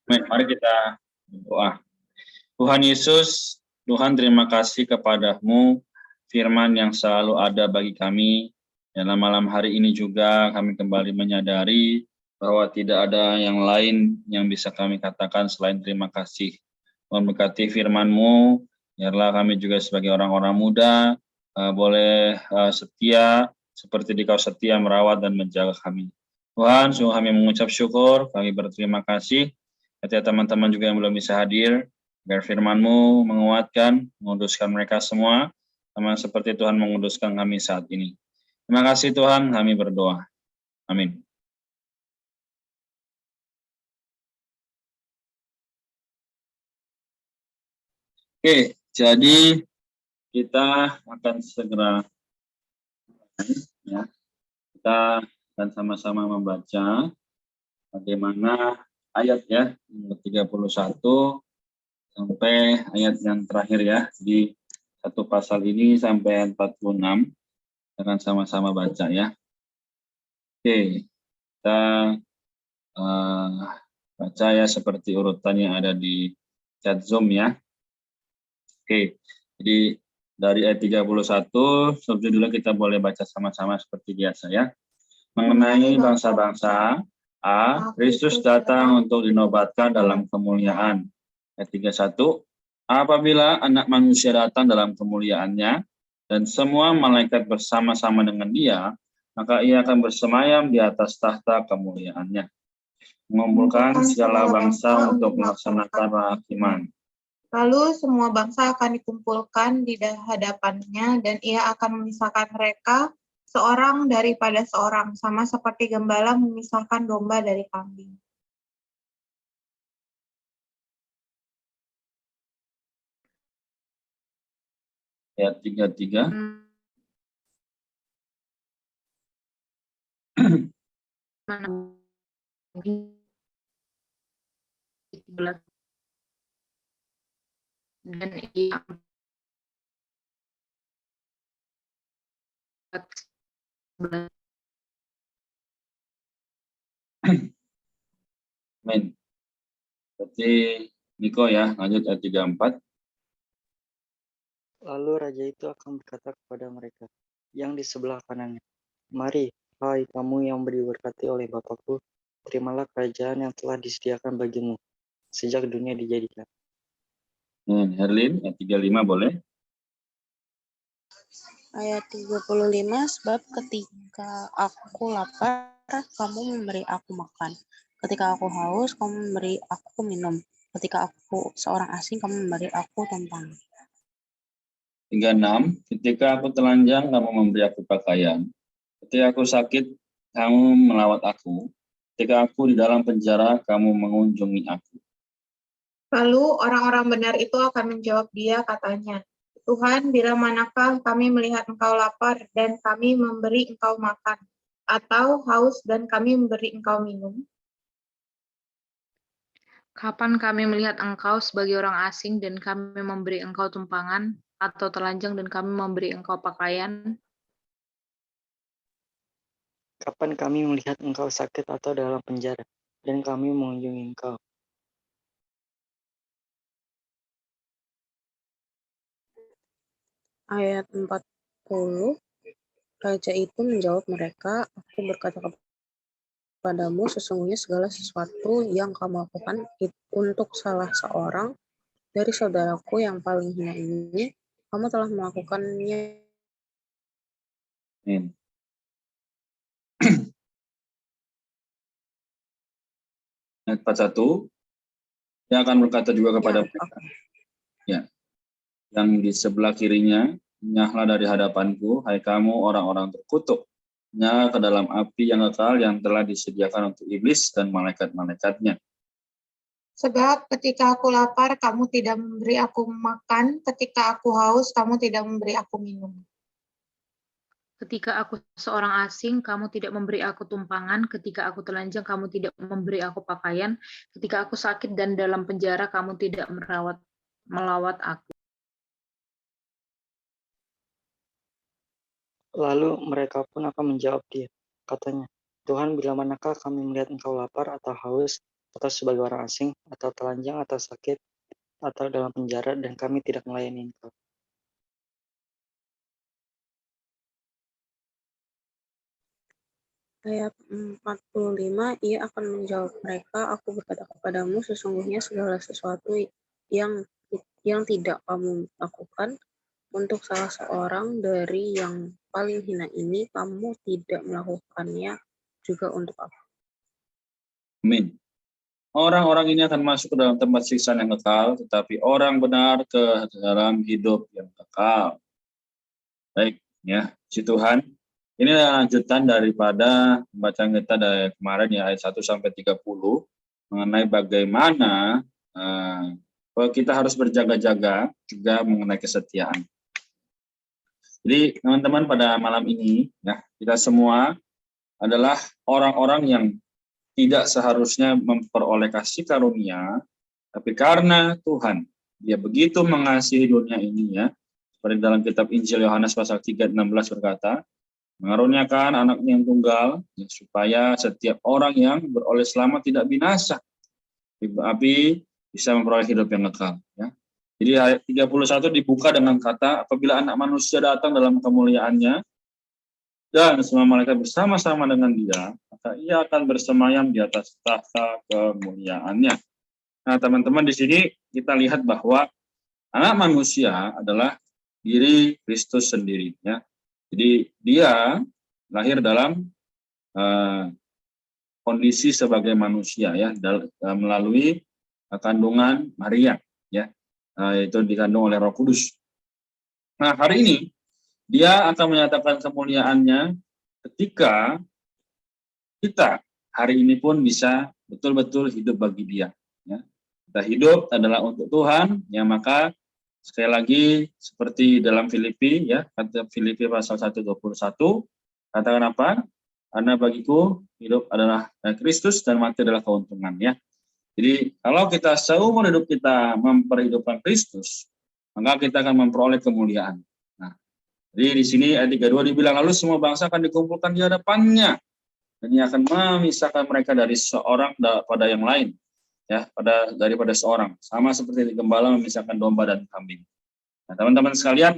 Baik, mari kita berdoa. Tuhan Yesus, Tuhan terima kasih kepadamu, firman yang selalu ada bagi kami. Dalam malam hari ini juga kami kembali menyadari bahwa tidak ada yang lain yang bisa kami katakan selain terima kasih. Tuhan berkati firman-Mu, biarlah kami juga sebagai orang-orang muda boleh setia seperti Dikau setia merawat dan menjaga kami. Tuhan, sungguh kami mengucap syukur, kami berterima kasih. Ketika teman-teman juga yang belum bisa hadir, agar firman-Mu menguatkan, menguduskan mereka semua, sama seperti Tuhan menguduskan kami saat ini. Terima kasih Tuhan, kami berdoa. Amin. Oke, jadi kita akan segera, ya, kita akan sama-sama membaca bagaimana ayat ya, 31 sampai ayat yang terakhir ya, di satu pasal ini sampai 46, kita akan sama-sama baca ya. Oke, kita baca ya seperti urutan yang ada di chat Zoom ya. Oke, jadi dari ayat 31, subjudulnya kita boleh baca sama-sama seperti biasa ya. Mengenai bangsa-bangsa, A. Kristus datang untuk dinobatkan dalam kemuliaan. Ayat 31, apabila anak manusia datang dalam kemuliaannya, dan semua malaikat bersama-sama dengan dia, maka ia akan bersemayam di atas tahta kemuliaannya, mengumpulkan segala bangsa untuk melaksanakan kehakiman. Lalu semua bangsa akan dikumpulkan di hadapannya, dan ia akan memisahkan mereka seorang daripada seorang, sama seperti gembala memisahkan domba dari kambing. Ayat 33. Dan ia Amin. Berarti Niko ya, lanjut ayat 34. Lalu raja itu akan berkata kepada mereka yang di sebelah kanannya, mari, hai kamu yang diberkati oleh Bapakku, terimalah kerajaan yang telah disediakan bagimu sejak dunia dijadikan. Herlin, ayat 35 boleh. Ayat 35, sebab ketika aku lapar, kamu memberi aku makan. Ketika aku haus, kamu memberi aku minum. Ketika aku seorang asing, kamu memberi aku tumpangan. 36, ketika aku telanjang, kamu memberi aku pakaian. Ketika aku sakit, kamu melawat aku. Ketika aku di dalam penjara, kamu mengunjungi aku. Lalu orang-orang benar itu akan menjawab dia, katanya, Tuhan, bila manakah kami melihat engkau lapar dan kami memberi engkau makan, atau haus dan kami memberi engkau minum? kapan kami melihat engkau sebagai orang asing dan kami memberi engkau tumpangan, atau telanjang dan kami memberi engkau pakaian? Kapan kami melihat engkau sakit atau dalam penjara dan kami mengunjungi engkau? Ayat 40, raja itu menjawab mereka, aku berkata kepadamu, sesungguhnya segala sesuatu yang kamu lakukan untuk salah seorang dari saudaraku yang paling hina ini, kamu telah melakukannya. Amin. Ayat 41, dia akan berkata juga kepada mereka, ya, yang di sebelah kirinya, nyahlah dari hadapanku, hai kamu orang-orang terkutuk, nyala ke dalam api yang kekal yang telah disediakan untuk iblis dan malaikat-malaikatnya. Sebab ketika aku lapar, kamu tidak memberi aku makan, ketika aku haus, kamu tidak memberi aku minum. Ketika aku seorang asing, kamu tidak memberi aku tumpangan. Ketika aku telanjang, kamu tidak memberi aku pakaian. Ketika aku sakit dan dalam penjara, kamu tidak melawat aku. Lalu mereka pun akan menjawab dia, katanya, Tuhan, bila manakah kami melihat engkau lapar atau haus atau sebagai orang asing, atau telanjang, atau sakit, atau dalam penjara, dan kami tidak melayani engkau. Ayat 45, ia akan menjawab mereka, aku berkata kepadamu, sesungguhnya segala sesuatu yang tidak kamu lakukan untuk salah seorang dari yang paling hina ini, kamu tidak melakukannya juga untuk aku. Amin. Orang-orang ini akan masuk ke dalam tempat siksaan yang kekal, tetapi orang benar ke dalam hidup yang kekal. Baik, ya, puji Tuhan. Ini lanjutan daripada pembacaan kita dari kemarin ya, ayat 1 sampai 30 mengenai bagaimana kita harus berjaga-jaga juga mengenai kesetiaan. Jadi teman-teman, pada malam ini ya, kita semua adalah orang-orang yang tidak seharusnya memperoleh kasih karunia, tapi karena Tuhan, Dia begitu mengasihi dunia ini ya, seperti dalam kitab Injil Yohanes pasal 3:16 berkata, mengaruniakan anaknya yang tunggal, ya, supaya setiap orang yang beroleh selamat tidak binasa, tapi bisa memperoleh hidup yang kekal. Ya. Jadi ayat 31 dibuka dengan kata, apabila anak manusia datang dalam kemuliaannya, dan semua malaikat bersama-sama dengan dia, maka ia akan bersemayam di atas tahta kemuliaannya. Nah, teman-teman, di sini kita lihat bahwa anak manusia adalah diri Kristus sendiri. Ya. Jadi dia lahir dalam kondisi sebagai manusia, ya, melalui kandungan Maria, ya, itu dikandung oleh Roh Kudus. Nah, hari ini dia akan menyatakan kemuliaannya ketika kita hari ini pun bisa betul-betul hidup bagi dia. Ya. Kita hidup adalah untuk Tuhan, ya, maka sekali lagi seperti dalam Filipi, ya, kata Filipi pasal 1:21, katakan apa? Karena bagiku hidup adalah Kristus dan mati adalah keuntungan, ya. Jadi kalau kita seumur hidup kita memperhidupkan Kristus, maka kita akan memperoleh kemuliaan. Jadi di sini ayat 32 dibilang, lalu semua bangsa akan dikumpulkan di hadapannya, dan ia akan memisahkan mereka dari seorang pada yang lain, ya, daripada seorang, sama seperti gembala memisahkan domba dan kambing. Nah, teman-teman sekalian,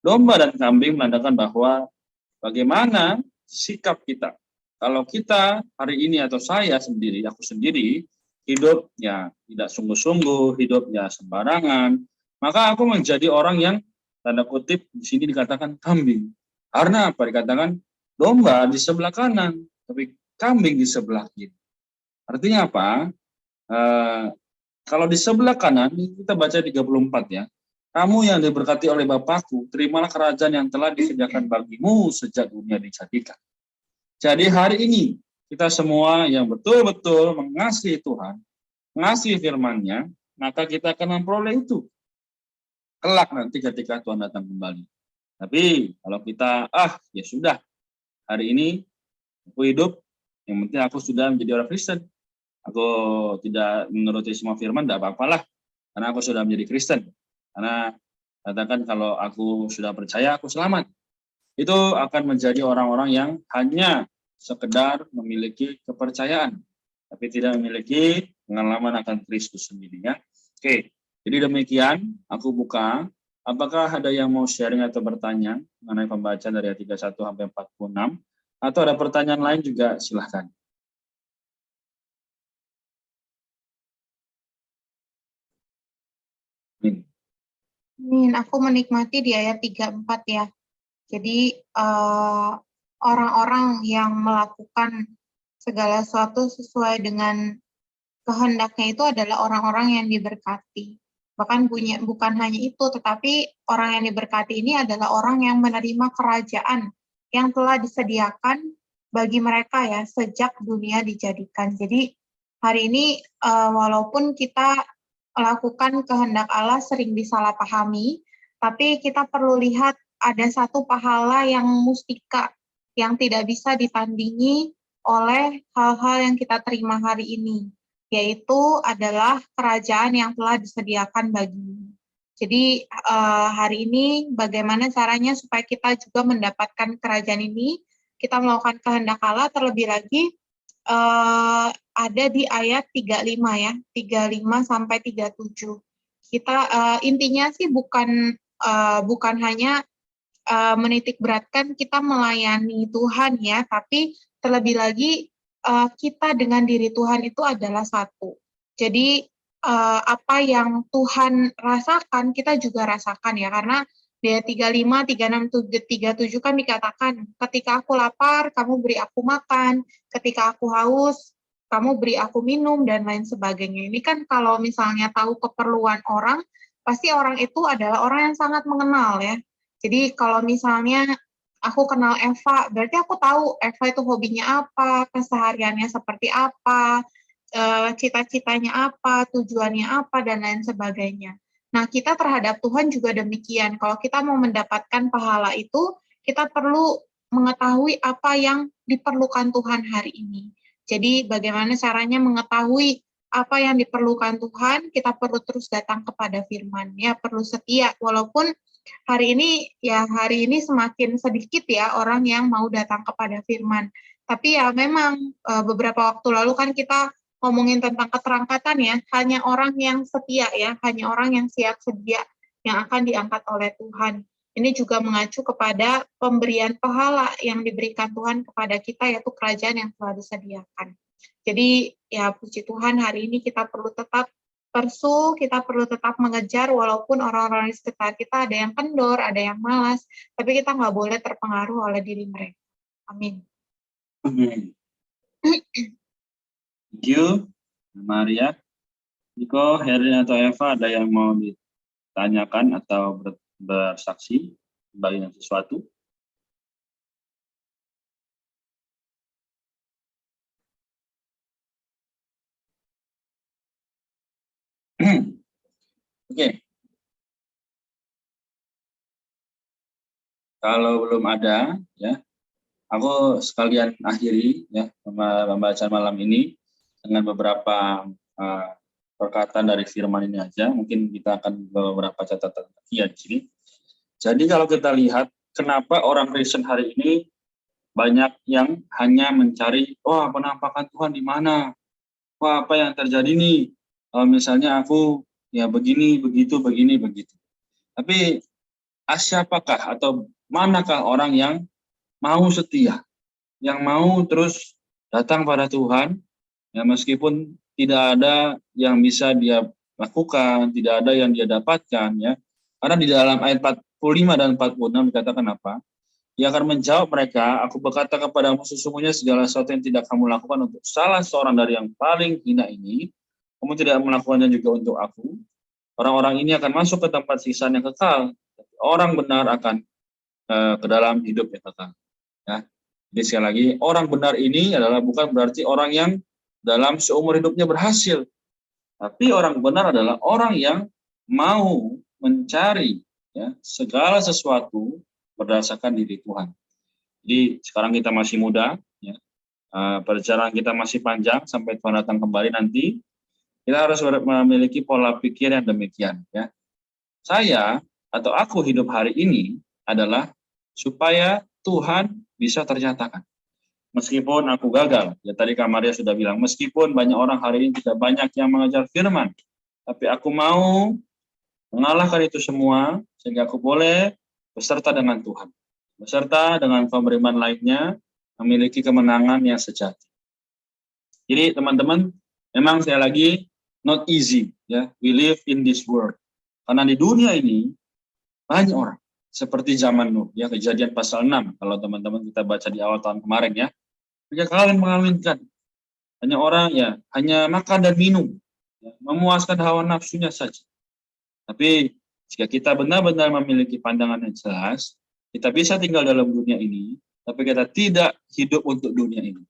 domba dan kambing menandakan bahwa bagaimana sikap kita. Kalau kita hari ini atau aku sendiri hidupnya tidak sungguh-sungguh, hidupnya sembarangan, maka aku menjadi orang yang tanda kutip di sini dikatakan kambing. Karena apa? Dikatakan domba di sebelah kanan, tapi kambing di sebelah kiri. Artinya apa? Kalau di sebelah kanan, kita baca 34 ya. Kamu yang diberkati oleh Bapakku, terimalah kerajaan yang telah disediakan bagimu sejak dunia dijadikan. Jadi hari ini, kita semua yang betul-betul mengasihi Tuhan, mengasihi firman-Nya, maka kita akan memperoleh itu kelak nanti ketika Tuhan datang kembali. Tapi kalau kita, ya sudah, hari ini aku hidup, yang penting aku sudah menjadi orang Kristen. Aku tidak menuruti semua firman, tidak apa-apalah, karena aku sudah menjadi Kristen. Karena katakan kalau aku sudah percaya, aku selamat. Itu akan menjadi orang-orang yang hanya sekedar memiliki kepercayaan, tapi tidak memiliki pengalaman akan Kristus sendirinya. Oke. Jadi demikian, aku buka. Apakah ada yang mau sharing atau bertanya mengenai pembacaan dari ayat 31 sampai 46? Atau ada pertanyaan lain juga, silahkan. Aku menikmati di ayat 34 ya. Jadi orang-orang yang melakukan segala sesuatu sesuai dengan kehendaknya itu adalah orang-orang yang diberkati. Bahkan bukan hanya itu, tetapi orang yang diberkati ini adalah orang yang menerima kerajaan yang telah disediakan bagi mereka ya sejak dunia dijadikan. Jadi hari ini walaupun kita melakukan kehendak Allah sering disalahpahami, tapi kita perlu lihat ada satu pahala yang mustika yang tidak bisa ditandingi oleh hal-hal yang kita terima hari ini, yaitu adalah kerajaan yang telah disediakan bagimu. Jadi hari ini bagaimana caranya supaya kita juga mendapatkan kerajaan ini, kita melakukan kehendak Allah, terlebih lagi ada di ayat 35 ya, 35 sampai 37. Kita intinya sih bukan hanya menitik beratkan kita melayani Tuhan ya, tapi terlebih lagi kita dengan diri Tuhan itu adalah satu. Jadi apa yang Tuhan rasakan kita juga rasakan ya, karena di ayat 35, 36, 37 kan dikatakan, ketika aku lapar, kamu beri aku makan, ketika aku haus, kamu beri aku minum, dan lain sebagainya. Ini kan kalau misalnya tahu keperluan orang, pasti orang itu adalah orang yang sangat mengenal ya. Jadi kalau misalnya aku kenal Eva, berarti aku tahu Eva itu hobinya apa, kesehariannya seperti apa, cita-citanya apa, tujuannya apa, dan lain sebagainya. Nah, kita terhadap Tuhan juga demikian. Kalau kita mau mendapatkan pahala itu, kita perlu mengetahui apa yang diperlukan Tuhan hari ini. Jadi, bagaimana caranya mengetahui apa yang diperlukan Tuhan, kita perlu terus datang kepada firman. Ya, perlu setia, walaupun hari ini semakin sedikit ya orang yang mau datang kepada firman. Tapi ya memang beberapa waktu lalu kan kita ngomongin tentang keterangkatan ya, hanya orang yang setia ya, hanya orang yang siap sedia yang akan diangkat oleh Tuhan. Ini juga mengacu kepada pemberian pahala yang diberikan Tuhan kepada kita, yaitu kerajaan yang telah disediakan. Jadi ya puji Tuhan hari ini kita perlu tetap kita perlu tetap mengejar walaupun orang-orang di sekitar kita ada yang kendor, ada yang malas, tapi kita nggak boleh terpengaruh oleh diri mereka. Amin. Thank you, Maria. Niko, Herin atau Eva, ada yang mau ditanyakan atau bersaksi sebagai sesuatu? Oke. Kalau belum ada, ya, aku sekalian akhiri ya pembacaan malam ini dengan beberapa perkataan dari firman ini aja. Mungkin kita akan beberapa catatan ya di sini. Jadi kalau kita lihat kenapa orang Kristen hari ini banyak yang hanya mencari, wah penampakan Tuhan di mana? Wah apa yang terjadi nih? Misalnya aku ya begini, begitu, begini, begitu. Tapi siapakah atau manakah orang yang mau setia, yang mau terus datang pada Tuhan, ya meskipun tidak ada yang bisa dia lakukan, tidak ada yang dia dapatkan, ya. Karena di dalam ayat 45 dan 46 dikatakan apa? Ia akan menjawab mereka, aku berkata kepadamu sesungguhnya segala sesuatu yang tidak kamu lakukan untuk salah seorang dari yang paling hina ini, kamu tidak melakukannya juga untuk aku. Orang-orang ini akan masuk ke tempat siksaan yang kekal. Orang benar akan ke dalam hidup yang kekal. Ya. Jadi sekali lagi, orang benar ini adalah bukan berarti orang yang dalam seumur hidupnya berhasil. Tapi orang benar adalah orang yang mau mencari ya, segala sesuatu berdasarkan diri Tuhan. Jadi sekarang kita masih muda, ya, perjalanan kita masih panjang sampai Tuhan datang kembali nanti. Kita harus memiliki pola pikir yang demikian. Ya. Saya atau aku hidup hari ini adalah supaya Tuhan bisa ternyatakan. Meskipun aku gagal, ya tadi Kak Maria sudah bilang, meskipun banyak orang hari ini tidak banyak yang mengejar firman, tapi aku mau mengalahkan itu semua, sehingga aku boleh beserta dengan Tuhan. Beserta dengan pemberian lainnya, memiliki kemenangan yang sejati. Jadi teman-teman, memang saya lagi, not easy, ya. We live in this world. Karena di dunia ini, banyak orang. Seperti zaman Nuh, ya Kejadian pasal 6, kalau teman-teman kita baca di awal tahun kemarin ya. Jika kalian mengawinkan, hanya orang ya, hanya makan dan minum, ya, memuaskan hawa nafsunya saja. Tapi jika kita benar-benar memiliki pandangan yang jelas, kita bisa tinggal dalam dunia ini, tapi kita tidak hidup untuk dunia ini.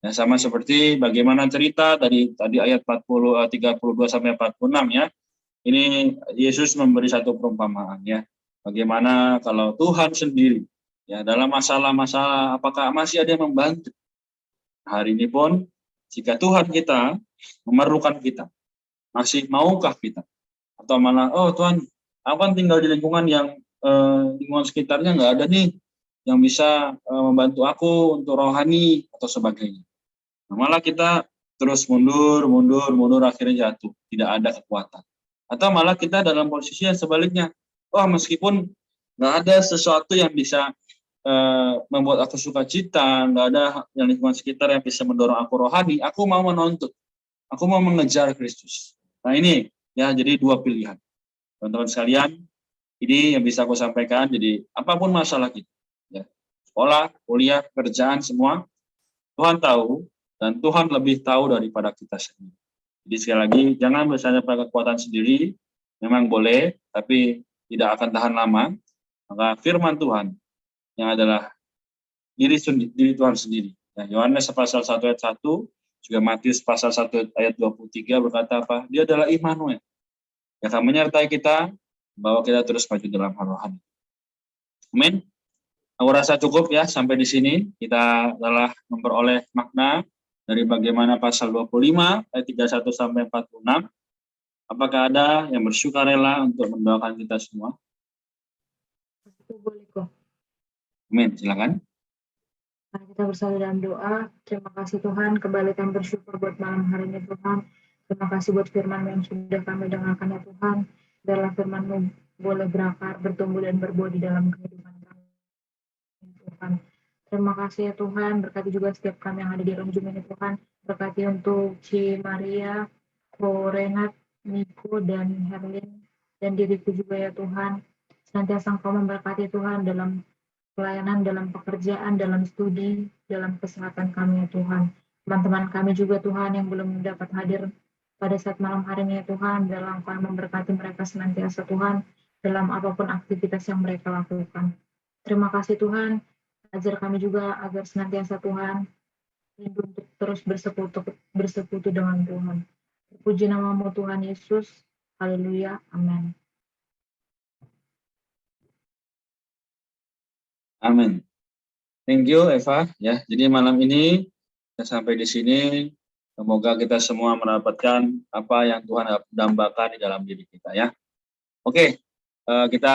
Ya, sama seperti bagaimana cerita tadi ayat 32 sampai 46 ya. Ini Yesus memberi satu perumpamaan ya. Bagaimana kalau Tuhan sendiri ya dalam masalah-masalah apakah masih ada yang membantu? Hari ini pun jika Tuhan kita memerlukan kita, masih maukah kita? Atau malah oh Tuhan, aku kan tinggal di lingkungan yang lingkungan sekitarnya nggak ada nih yang bisa membantu aku untuk rohani atau sebagainya. Nah, malah kita terus mundur, akhirnya jatuh, tidak ada kekuatan. Atau malah kita dalam posisi yang sebaliknya, wah meskipun nggak ada sesuatu yang bisa membuat aku sukacita, nggak ada yang lingkungan sekitar yang bisa mendorong aku rohani, aku mau menuntut, aku mau mengejar Kristus. Nah ini ya, jadi dua pilihan. Teman-teman sekalian, ini yang bisa aku sampaikan. Jadi apapun masalah kita, ya, sekolah, kuliah, kerjaan, semua Tuhan tahu, dan Tuhan lebih tahu daripada kita sendiri. Jadi sekali lagi, jangan bersandar pada kekuatan sendiri, memang boleh, tapi tidak akan tahan lama. Maka firman Tuhan yang adalah diri Tuhan sendiri. Ya, Yohanes pasal 1 ayat 1, juga Matius pasal 1 ayat 23 berkata apa? Dia adalah Immanuel, yang akan menyertai kita, bahwa kita terus maju dalam hal rohani. Amin. Aku rasa cukup ya, sampai di sini kita telah memperoleh makna dari bagaimana pasal 25 ayat 31 sampai 46. Apakah ada yang bersukarela untuk mendoakan kita semua? Boleh kok. Amin, silakan. Mari kita bersatu dalam doa. Terima kasih Tuhan, kembali kami bersyukur buat malam hari ini Tuhan. Terima kasih buat firman yang sudah kami dengarkan ya Tuhan. Dalam firman-Mu boleh berakar, bertumbuh dan berbuah di dalam kehidupan kami Tuhan. Terima kasih ya Tuhan, berkati juga setiap kami yang ada di dalam Zoom ini Tuhan. Berkati untuk Ci Maria, Ko Renat, Niko, dan Herlin, dan diriku juga ya Tuhan. Senantiasa Engkau memberkati Tuhan dalam pelayanan, dalam pekerjaan, dalam studi, dalam kesehatan kami ya Tuhan. Teman-teman kami juga Tuhan yang belum dapat hadir pada saat malam hari ini ya Tuhan, dalam Engkau memberkati mereka senantiasa Tuhan, dalam apapun aktivitas yang mereka lakukan. Terima kasih Tuhan, ajar kami juga agar senantiasa Tuhan, rindu untuk terus bersekutu dengan Tuhan. Puji nama-Mu Tuhan Yesus, haleluya, amin. Amin. Thank you Eva ya. Jadi malam ini kita sampai di sini. Semoga kita semua mendapatkan apa yang Tuhan dambakan di dalam diri kita ya. Oke, kita